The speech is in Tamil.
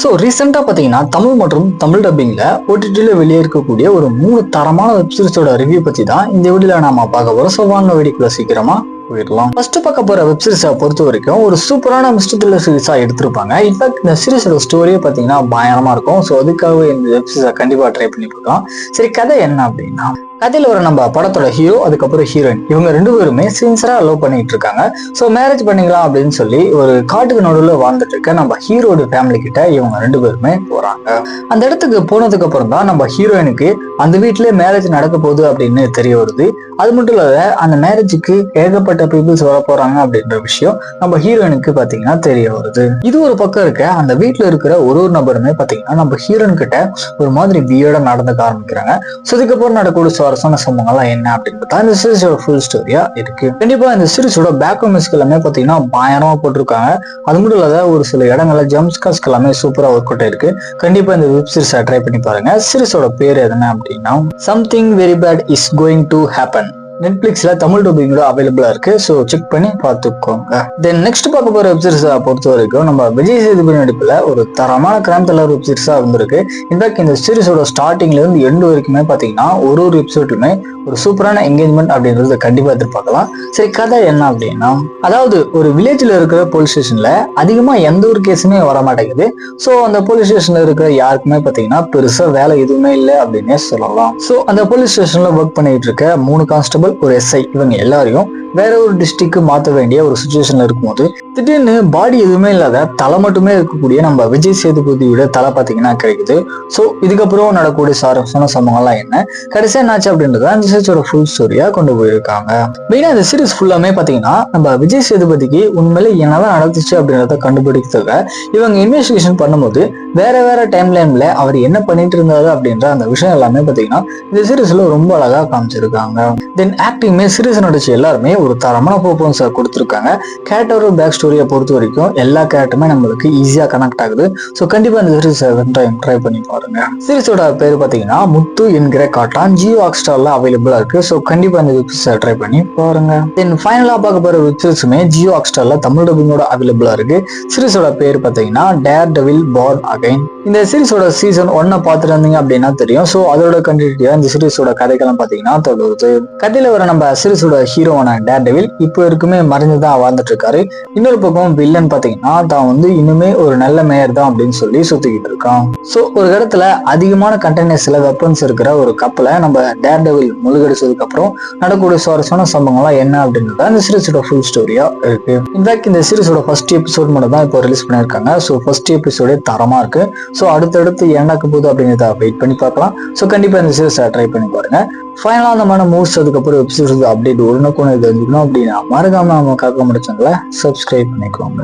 ஸோ ரீசெண்டாக பார்த்தீங்கன்னா தமிழ் மற்றும் தமிழ் டப்பிங்கில் ஓடிடியில் வெளியே இருக்கக்கூடிய ஒரு 3 தரமான வெப்சீரிஸோட ரிவ்யூ பற்றி தான் இந்த வீடியோவில் நாம பார்க்க போகிறோம். ஸோ வாங்க வீடியோக்குள்ள சீக்கிரமா போயிடலாம். ஃபர்ஸ்ட் பார்க்க போற வெப்சீரிஸை பொறுத்த வரைக்கும் ஒரு சூப்பரான மிஸ்டர் த்ரில்லர் சீரிஸா எடுத்திருப்பாங்க. இன்ஃபேக்ட் இந்த சீரிஸோட ஸ்டோரியே பார்த்தீங்கன்னா பயங்கரமா இருக்கும். ஸோ அதுக்காகவே இந்த வெப்சீரிஸை கண்டிப்பாக ட்ரை பண்ணி பார்க்கலாம். சரி, கதை என்ன அப்படின்னா, கதையில ஒரு நம்ம படத்தோட ஹீரோ அதுக்கப்புறம் ஹீரோயின் இவங்க 2 பேருமே சின்சரா லவ் பண்ணிட்டு இருக்காங்க. ஸோ மேரேஜ் பண்ணிக்கலாம் அப்படின்னு சொல்லி ஒரு காட்டுக்கு நடுவில் வாழ்ந்துட்டு இருக்க நம்ம ஹீரோட ஃபேமிலி கிட்ட இவங்க 2 பேருமே போறாங்க. அந்த இடத்துக்கு போனதுக்கு அப்புறம் தான் நம்ம ஹீரோயினுக்கு அந்த வீட்டிலே மேரேஜ் நடக்க போகுது அப்படின்னு தெரிய வருது. அது மட்டும் இல்லாத அந்த மேரேஜுக்கு ஏகப்பட்ட பீப்புள்ஸ் வர போறாங்க அப்படின்ற விஷயம் நம்ம ஹீரோயினுக்கு பாத்தீங்கன்னா தெரிய வருது. இது ஒரு பக்கம் இருக்க, அந்த வீட்டுல இருக்கிற ஒரு நபருமே பாத்தீங்கன்னா நம்ம ஹீரோயின் கிட்ட ஒரு மாதிரி வியர்டா நடந்துக்க ஆரம்பிக்கிறாங்க. ஸோ இதுக்கப்புறம் நடக்கூடிய சுவாரஸ்யமான சம்பவங்கள்லாம் என்ன அப்படின்னு பார்த்தா இந்த சீரிஸோட ஃபுல் ஸ்டோரியா இருக்கு. கண்டிப்பா இந்த சீரிஸோட பேக்ரவுண்ட் மியூசிக் எல்லாமே பாத்தீங்கன்னா பயங்கரமா போட்டிருக்காங்க. அது மட்டும் இல்லாத ஒரு சில இடங்கள்ல ஜம்ப்ஸ்கர்ஸ்க்கு எல்லாமே சூப்பரா ஒர்க் அவுட் இருக்கு. கண்டிப்பா இந்த வெப் சீரிஸை ட்ரை பண்ணி பாருங்க. சீரிஸோட பேர் எதுனா அப்படின்னா something very bad is going to happen. நெட்ஃபிளிக்ஸ்ல தமிழ் டப்பிங்கோட அவைலபிளா இருக்கு. ஸோ செக் பண்ணி பார்த்துக்கோங்க. தென் நெக்ஸ்ட் பார்க்க போற வெப்சீரிஸை பொறுத்த வரைக்கும் நம்ம விஜய் சேதுபதி நடிப்புல ஒரு தரமான கிரைம் த்ரில்லர் வெப்சீரிஸா வந்திருக்கு. இன்ஃபேக்ட் இந்த சீரிஸோட ஸ்டார்டிங்ல இருந்து எண்டு வரைக்குமே பாத்தீங்கன்னா ஒரு எபிசோட்லுமே ஒரு சூப்பரான என்கேஜ்மெண்ட் அப்படின்றது கண்டிப்பா எதிர்பார்க்கலாம். சரி, கதை என்ன அப்படின்னா, அதாவது ஒரு வில்லேஜ்ல இருக்கிற போலீஸ் ஸ்டேஷன்ல அதிகமா எந்த ஒரு கேஸுமே வர மாட்டேங்குது. ஸோ அந்த போலீஸ் ஸ்டேஷன்ல இருக்கிற யாருக்குமே பாத்தீங்கன்னா பெருசா வேலை எதுவுமே இல்லை அப்படின்னே சொல்லலாம். ஸோ அந்த போலீஸ் ஸ்டேஷன்ல ஒர்க் பண்ணிட்டு இருக்க 3 கான்ஸ்டபிள் ஒரு எஸ்ஐ இவங்க எல்லாரையும் வேற ஒரு டிஸ்ட்ரிக்ட் மாற்ற வேண்டிய ஒரு சுச்சுவேஷன்ல இருக்கும்போது திடீர்னு பாடி எதுவுமே இல்லாத தலை மட்டுமே இருக்கக்கூடிய நம்ம விஜய் சேதுபதியோட தலை பாத்தீங்கன்னா கிடைக்குது. ஸோ இதுக்கப்புறம் நடக்கக்கூடிய சுவாரஸ்யமான சம்பவங்கள்லாம் என்ன, கடைசியா என்னாச்சு அப்படின்றத அந்த சீரிஸோட ஃபுல் ஸ்டோரியா கொண்டு போயிருக்காங்க. மெயினா இந்த சீரிஸ் ஃபுல்லாமே பாத்தீங்கன்னா நம்ம விஜய் சேதுபதிக்கு உண்மையிலே என்னதான் நடந்துச்சு அப்படின்றத கண்டுபிடிக்கிறதுக்காக இவங்க இன்வெஸ்டிகேஷன் பண்ணும்போது வேற டைம் லைன்ல அவர் என்ன பண்ணிட்டு இருந்தாரு அப்படின்ற அந்த விஷயம் எல்லாமே பாத்தீங்கன்னா இந்த சீரிஸ்ல ரொம்ப அழகா காமிச்சிருக்காங்க. தென் ஆக்டிங்குமே சீரிஸ் நடிச்ச எல்லாருமே ஒரு தரமான பெர்ஃபார்மன்ஸை கொடுத்துருக்காங்க. கேரக்டரோட பேக் ஸ்டோரியை பொறுத்த வரைக்கும் எல்லா கேரக்டருமே நம்மளுக்கு ஈஸியா கனெக்ட் ஆகுது. ஸோ கண்டிப்பா இந்த சீரிஸை ட்ரை பண்ணி பாருங்க. சீரிஸோட பேர் பாத்தீங்கன்னா முத்து என்கிற காட்டான் ஜியோ ஹாட்ஸ்டார்ல அவைலபிளா இருக்கு. ஸோ கண்டிப்பா இந்த வெப்சீரிஸை ட்ரை பண்ணி பாருங்க. தென் ஃபைனலா பார்க்க போற வெப்சீரிஸுமே ஜியோ ஹாட்ஸ்டார்ல தமிழ் டப்பிங்கோட அவைலபிளா இருக்கு. சீரிஸோட பேர் பாத்தீங்கன்னா டேர் டெவில் பார்ன் அகைன். இந்த சீரிஸோட சீசன் 1 பார்த்துட்டு இருந்தீங்க அப்படின்னா தெரியும். ஸோ அதோட கண்டினியூட்டியா இந்த சீரிஸோட கதைக்கெல்லாம் பாத்தீங்கன்னா தொடருது. கதையில வர நம்ம சீரிஸோட ஹீரோவான டேர் டெவில் இப்போ இருக்குமே மறைஞ்சுதான் வாழ்ந்துட்டு இருக்காரு. இன்னொரு பக்கம் வில்லன் பாத்தீங்கன்னா தான் வந்து இன்னுமே ஒரு நல்ல மேயர் தான் அப்படின்னு சொல்லி சுத்திக்கிட்டு இருக்கான். ஸோ ஒரு இடத்துல அதிகமான கண்டெய்னர்ஸ்ல வெப்பன்ஸ் இருக்கிற ஒரு கப்பலை நம்ம டேர் டெவில் முழுகடிச்சதுக்கு அப்புறம் நடக்கக்கூடிய சுவாரஸ்யமான சம்பவங்கள்லாம் என்ன அப்படின்றத இந்த சீரிஸோட ஃபுல் ஸ்டோரியா இருக்கு. இன்ஃபேக்ட் இந்த சீரிஸோட ஃபர்ஸ்ட் எபிசோட் மட்டும் தான் இப்போ ரிலீஸ் பண்ணியிருக்காங்க. ஸோ ஃபர்ஸ்ட் எபிசோடே தரமா இருக்கு. ஸோ அடுத்தடுத்து என்னக்க போகுது அப்படிங்கிறத வெயிட் பண்ணி பார்க்கலாம். ஸோ கண்டிப்பா இந்த சீரிஸை ட்ரை பண்ணி பாருங்க. ஃபைனலா அந்த மாதிரி மூவ்ஸ் அதுக்கப்புறம் வெப்சீரிஸ் அப்டேட் உடனுக்குன்னு தெரிஞ்சுக்கணும் அப்படின்னா மறக்காம நம்ம காக்க முடிச்சாங்களா சப்ஸ்கிரைப் பண்ணிக்கோங்க.